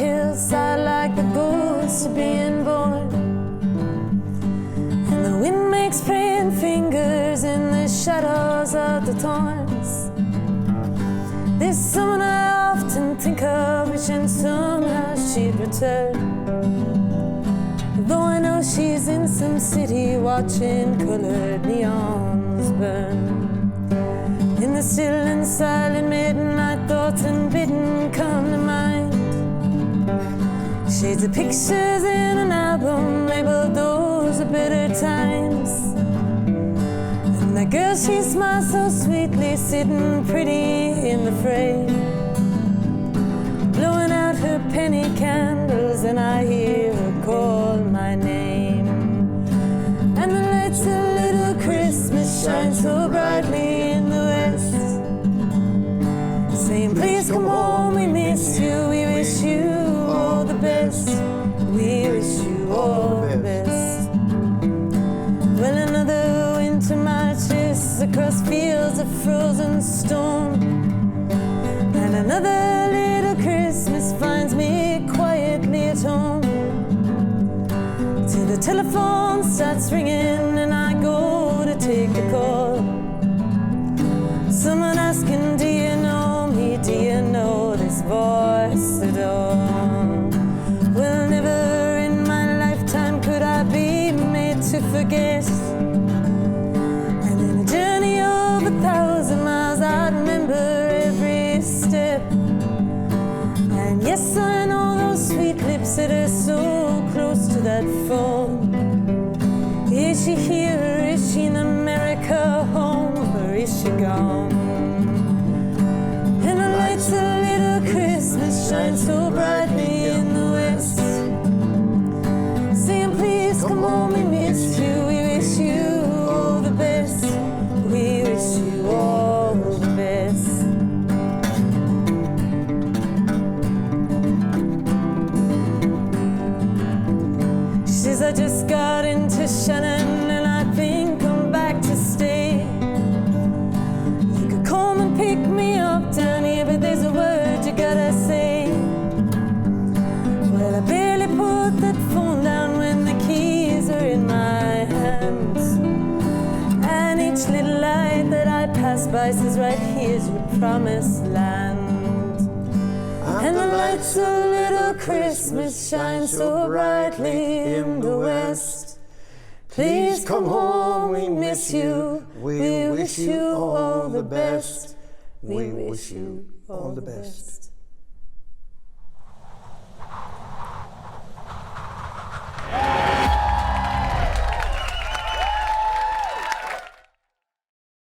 hillside like the ghost of being born. And the wind makes praying fingers in the shadows of the thorns. There's someone I often think of, wishing somehow she'd return. Though I know she's in some city watching colored neons burn. In the still and silent midnight, thoughts unbidden come to mind. Shades of pictures in an album labeled those are better times. And that girl, she smiles so sweetly, sitting pretty in the frame, blowing out her penny candles, and I hear her call my name. And the lights of Little Christmas shine so brightly in the west, saying, please come home, we miss you, we wish you all the best, we wish you all the best. Well, another winter marches across fields of frozen stone, and another little Christmas finds me quietly at home, till the telephone starts ringing and I go to take the call. Someone asking, do you know me, do you know this voice at all? Well, never in my lifetime could I be made to forget. And in a journey of 1,000 miles I remember every step. And yes, I know those sweet lips that are so close to that phone. Is she here, or is she in America home, or is she gone? And the lights of Little Christmas shine so brightly in the west, saying, please come home, we miss you, we wish you all the best, we wish you all the best. She says, I just got into Shannon and I think I'm back to stay. You could come and pick me up down here, but there's a word you gotta say. Well, I barely put that phone down when the keys are in my hands, and each little light that I pass by says, right here's your promised land. And the lights of Little Christmas shine so brightly in the west. Please come home, we miss you, we wish you all the best, we wish you all the best.